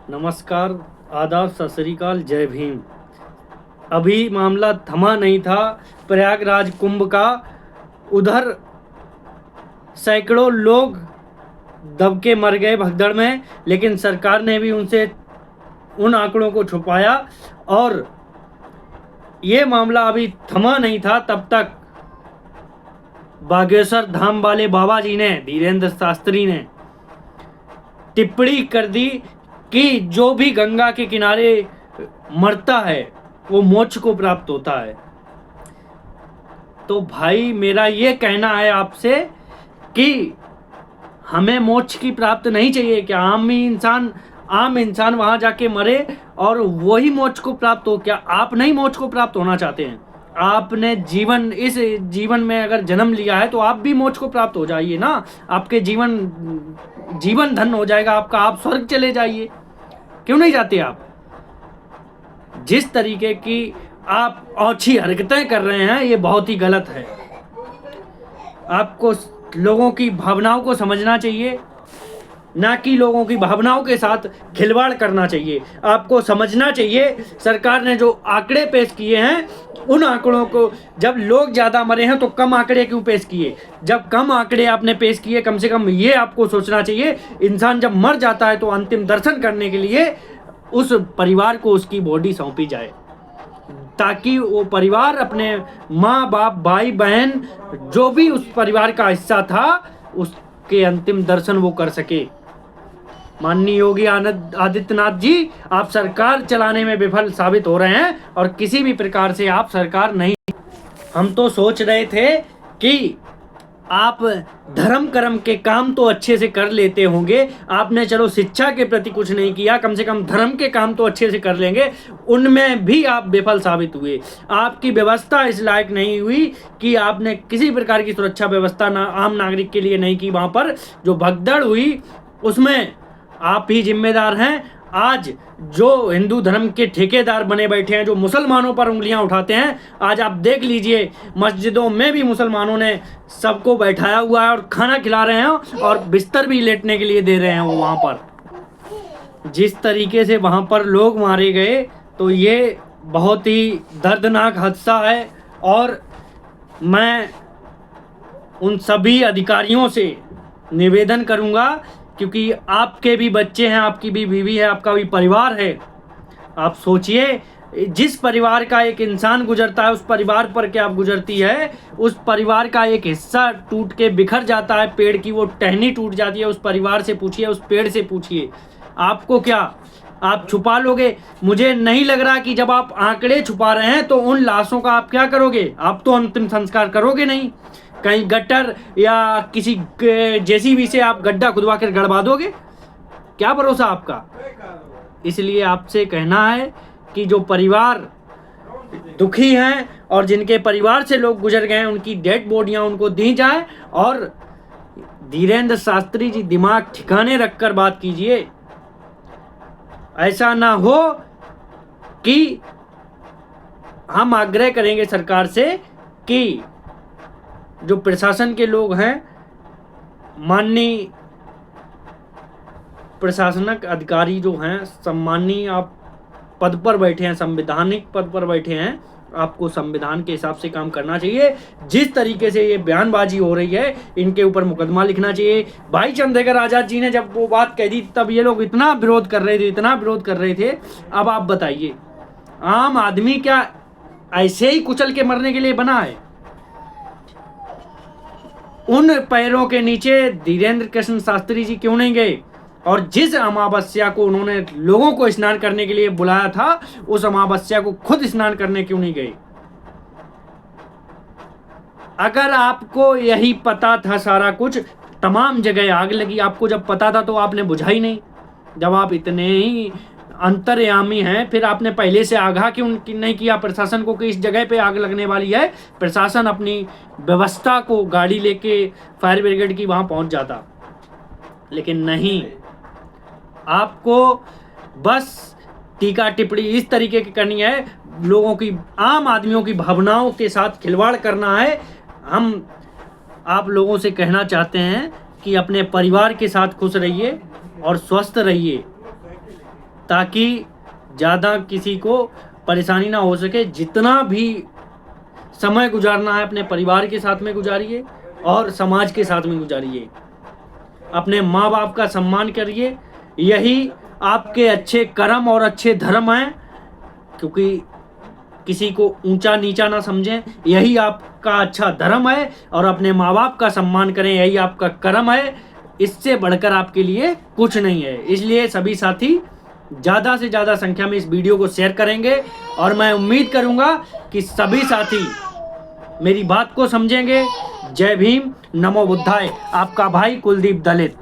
नमस्कार, आदाब, सत श्री अकाल, जय भीम। अभी मामला थमा नहीं था प्रयागराज कुंभ का। उधर सैकड़ों लोग दब के मर गए भगदड़ में, लेकिन सरकार ने भी उनसे उन आंकड़ों को छुपाया और ये मामला अभी थमा नहीं था तब तक बागेश्वर धाम वाले बाबा जी ने, धीरेन्द्र शास्त्री ने टिप्पणी कर दी कि जो भी गंगा के किनारे मरता है वो मोक्ष को प्राप्त होता है। तो भाई मेरा ये कहना है आपसे कि हमें मोक्ष की प्राप्त नहीं चाहिए। क्या आम इंसान वहां जाके मरे और वही मोक्ष को प्राप्त हो? क्या आप नहीं मोक्ष को प्राप्त होना चाहते हैं? आपने इस जीवन में अगर जन्म लिया है तो आप भी मोक्ष को प्राप्त हो जाइए ना। आपके जीवन धन हो जाएगा आपका, आप स्वर्ग चले जाइए। क्यों नहीं जाते आप? जिस तरीके की आप औछी हरकतें कर रहे हैं ये बहुत ही गलत है। आपको लोगों की भावनाओं को समझना चाहिए, ना कि लोगों की भावनाओं के साथ खिलवाड़ करना चाहिए। आपको समझना चाहिए सरकार ने जो आंकड़े पेश किए हैं उन आंकड़ों को, जब लोग ज़्यादा मरे हैं तो कम आंकड़े क्यों पेश किए? जब कम आंकड़े आपने पेश किए, कम से कम ये आपको सोचना चाहिए इंसान जब मर जाता है तो अंतिम दर्शन करने के लिए उस परिवार को उसकी बॉडी सौंपी जाए, ताकि वो परिवार अपने माँ बाप भाई बहन जो भी उस परिवार का हिस्सा था उसके अंतिम दर्शन वो कर सके। माननीय योगी आदित्यनाथ जी, आप सरकार चलाने में विफल साबित हो रहे हैं और किसी भी प्रकार से आप सरकार नहीं। हम तो सोच रहे थे कि आप धर्म कर्म के काम तो अच्छे से कर लेते होंगे। आपने चलो शिक्षा के प्रति कुछ नहीं किया, कम से कम धर्म के काम तो अच्छे से कर लेंगे, उनमें भी आप विफल साबित हुए। आपकी व्यवस्था इस लायक नहीं हुई कि आपने किसी प्रकार की सुरक्षा व्यवस्था आम नागरिक के लिए नहीं की। वहाँ पर जो भगदड़ हुई उसमें आप ही जिम्मेदार हैं। आज जो हिंदू धर्म के ठेकेदार बने बैठे हैं, जो मुसलमानों पर उंगलियां उठाते हैं, आज आप देख लीजिए मस्जिदों में भी मुसलमानों ने सबको बैठाया हुआ है और खाना खिला रहे हैं और बिस्तर भी लेटने के लिए दे रहे हैं। वो वहाँ पर जिस तरीके से वहाँ पर लोग मारे गए तो ये बहुत ही दर्दनाक हादसा है। और मैं उन सभी अधिकारियों से निवेदन करूँगा, क्योंकि आपके भी बच्चे हैं, आपकी भी बीवी है, आपका भी परिवार है। आप सोचिए जिस परिवार का एक इंसान गुजरता है उस परिवार पर क्या गुजरती है। उस परिवार का एक हिस्सा टूट के बिखर जाता है, पेड़ की वो टहनी टूट जाती है। उस परिवार से पूछिए, उस पेड़ से पूछिए, आपको क्या आप छुपा लोगे? मुझे नहीं लग रहा कि जब आप आंकड़े छुपा रहे हैं तो उन लाशों का आप क्या करोगे? आप तो अंतिम संस्कार करोगे नहीं, कहीं गटर या किसी जेसीबी से आप गड्ढा खुदवा कर गड़वा दोगे? क्या भरोसा आपका? इसलिए आपसे कहना है कि जो परिवार दुखी हैं और जिनके परिवार से लोग गुजर गए हैं उनकी डेड बॉडियां उनको दी जाए। और धीरेन्द्र शास्त्री जी, दिमाग ठिकाने रखकर बात कीजिए। ऐसा ना हो कि हम आग्रह करेंगे सरकार से कि जो प्रशासन के लोग हैं, माननीय प्रशासनिक अधिकारी जो हैं, सम्मानीय आप पद पर बैठे हैं, संवैधानिक पद पर बैठे हैं, आपको संविधान के हिसाब से काम करना चाहिए। जिस तरीके से ये बयानबाजी हो रही है इनके ऊपर मुकदमा लिखना चाहिए। भाई चंद्रशेखर आजाद जी ने जब वो बात कह दी तब ये लोग इतना विरोध कर रहे थे। अब आप बताइए, आम आदमी क्या ऐसे ही कुचल के मरने के लिए बना है? उन पैरों के नीचे धीरेन्द्र कृष्ण शास्त्री जी क्यों नहीं गए? और जिस अमावस्या को उन्होंने लोगों को स्नान करने के लिए बुलाया था उस अमावस्या को खुद स्नान करने क्यों नहीं गए? अगर आपको यही पता था सारा कुछ, तमाम जगह आग लगी, आपको जब पता था तो आपने बुझाई नहीं। जब आप इतने ही अंतर्यामी हैं फिर आपने पहले से आगाह क्यों नहीं किया प्रशासन को कि इस जगह पे आग लगने वाली है? प्रशासन अपनी व्यवस्था को गाड़ी लेके फायर ब्रिगेड की वहां पहुंच जाता, लेकिन नहीं। आपको बस टीका टिप्पणी इस तरीके की करनी है, लोगों की, आम आदमियों की भावनाओं के साथ खिलवाड़ करना है। हम आप लोगों से कहना चाहते हैं कि अपने परिवार के साथ खुश रहिए और स्वस्थ रहिए। ताकि ज़्यादा किसी को परेशानी ना हो सके। जितना भी समय गुजारना है अपने परिवार के साथ में गुजारिए और समाज के साथ में गुजारिए। अपने माँ बाप का सम्मान करिए, यही आपके अच्छे कर्म और अच्छे धर्म हैं, क्योंकि किसी को ऊंचा नीचा ना समझें, यही आपका अच्छा धर्म है। और अपने माँ बाप का सम्मान करें, यही आपका कर्म है। इससे बढ़कर आपके लिए कुछ नहीं है। इसलिए सभी साथी ज़्यादा से ज़्यादा संख्या में इस वीडियो को शेयर करेंगे और मैं उम्मीद करूंगा कि सभी साथी मेरी बात को समझेंगे। जय भीम, नमो बुद्धाय। आपका भाई कुलदीप दलित।